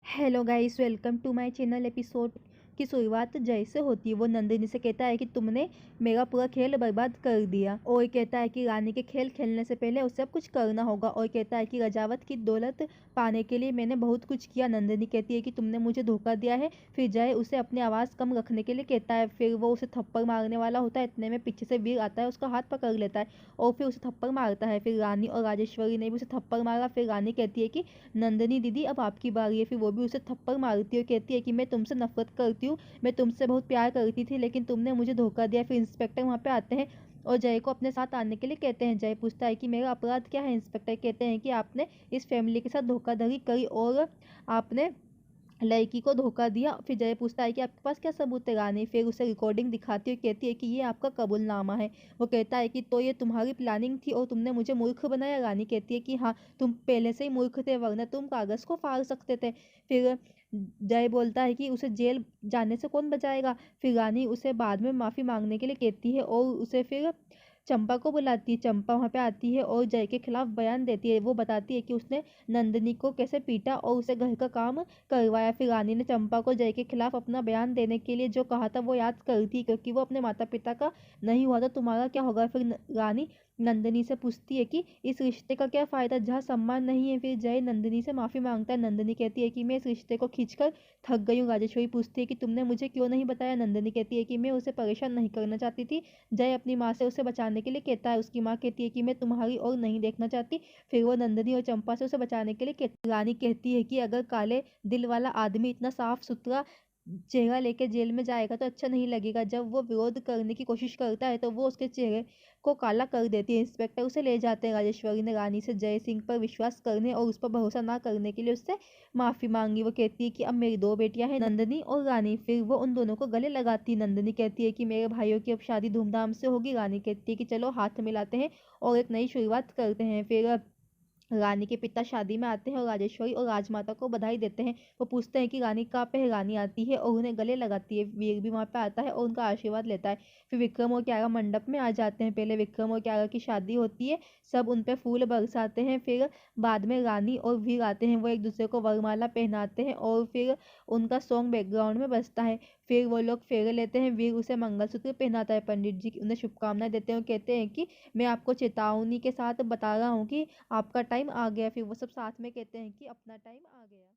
Hello guys, welcome to my channel. Episode की शुरुआत जैसे होती है वो नंदिनी से कहता है कि तुमने मेरा पूरा खेल बर्बाद कर दिया, और कहता है कि रानी के खेल खेलने से पहले उसे अब कुछ करना होगा, और कहता है कि रजावत की दौलत पाने के लिए मैंने बहुत कुछ किया। नंदिनी कहती है कि तुमने मुझे धोखा दिया है। फिर जय उसे अपनी आवाज़ कम रखने के लिए कहता है। फिर वो उसे थप्पड़ मारने वाला होता है, इतने में पीछे से वीर आता है, उसका हाथ पकड़ लेता है और फिर उसे थप्पड़ मारता है। फिर रानी और राजेश्वरी ने भी उसे थप्पड़ मारा। फिर रानी कहती है कि नंदिनी दीदी अब आपकी बारी है। फिर वो भी उसे थप्पड़ मारती है और कहती है कि मैं तुमसे नफरत करती हूँ, मैं तुमसे बहुत प्यार करती थी, लेकिन तुमने मुझे धोखा दिया। फिर इंस्पेक्टर वहाँ पे आते हैं और जय को अपने साथ आने के लिए कहते हैं। जय पूछता है कि मेरा अपराध क्या है। इंस्पेक्टर कहते हैं कि आपने इस फैमिली के साथ धोखाधड़ी करी और आपने लड़की को धोखा दिया। फिर जय पूछता है कि आपके पास क्या सबूत है। रानी फिर उसे रिकॉर्डिंग दिखाती है, कहती है कि ये आपका कबूलनामा है। वो कहता है कि तो ये तुम्हारी प्लानिंग थी और तुमने मुझे मूर्ख बनाया। रानी कहती है कि हाँ, तुम पहले से ही मूर्ख थे, वरना तुम कागज को फाड़ सकते थे। फिर जय बोलता है कि उसे जेल जाने से कौन बचाएगा। फिर रानी उसे बाद में माफ़ी मांगने के लिए कहती है और उसे फिर चंपा को बुलाती है। चंपा वहाँ पे आती है और जय के खिलाफ बयान देती है। वो बताती है कि उसने नंदिनी को कैसे पीटा और उसे घर का काम करवाया। फिर रानी ने चंपा को जय के खिलाफ अपना बयान देने के लिए जो कहा था वो याद कर थी, क्योंकि वो अपने माता पिता का नहीं हुआ, तो तुम्हारा क्या होगा। फिर रानी नंदिनी से पूछती है कि इस रिश्ते का क्या फ़ायदा जहाँ सम्मान नहीं है। फिर जय नंदिनी से माफ़ी मांगता है। नंदिनी कहती है कि मैं इस रिश्ते को खींचकर थक गई हूँ। राजेश्वरी पूछती है कि तुमने मुझे क्यों नहीं बताया। नंदिनी कहती है कि मैं उसे परेशान नहीं करना चाहती थी। जय अपनी माँ से उसे बचाने के लिए कहता है। उसकी माँ कहती है कि मैं तुम्हारी ओर नहीं देखना चाहती। फिर वो नंदिनी और चंपा से उसे बचाने के लिए कहती। रानी कहती है कि अगर काले दिल वाला आदमी इतना साफ सुथरा चेहरा लेके जेल में जाएगा तो अच्छा नहीं लगेगा। जब वो विरोध करने की कोशिश करता है तो वो उसके चेहरे को काला कर देती है। इंस्पेक्टर उसे ले जाते हैं। राजेश्वरी ने रानी से जय सिंह पर विश्वास करने और उस पर भरोसा ना करने के लिए उससे माफ़ी मांगी। वो कहती है कि अब मेरी दो बेटियां हैं, नंदिनी और रानी। फिर वो उन दोनों को गले लगाती। नंदिनी कहती है कि मेरे भाइयों की अब शादी धूमधाम से होगी। रानी कहती है कि चलो हाथ मिलाते हैं और एक नई शुरुआत करते हैं। फिर रानी के पिता शादी में आते हैं और राजेश्वरी और राजमाता को बधाई देते हैं। वो पूछते हैं कि रानी कहाँ पे है। रानी आती है और उन्हें गले लगाती है। वीर भी वहाँ पे आता है और उनका आशीर्वाद लेता है। फिर विक्रम और क्यारा मंडप में आ जाते हैं। पहले विक्रम और क्यारा की शादी होती है, सब उन पे फूल बरसाते हैं। फिर बाद में रानी और वीर आते हैं, वो एक दूसरे को वरमाला पहनाते हैं और फिर उनका सॉन्ग बैकग्राउंड में बजता है। फिर वो लोग फेरे लेते हैं। वीर उसे मंगलसूत्र पहनाता है। पंडित जी उन्हें शुभकामनाएं देते हैं और कहते हैं कि मैं आपको चेतावनी के साथ बता रहा हूँ कि आपका टाइम आ गया। फिर वो सब साथ में कहते हैं कि अपना टाइम आ गया।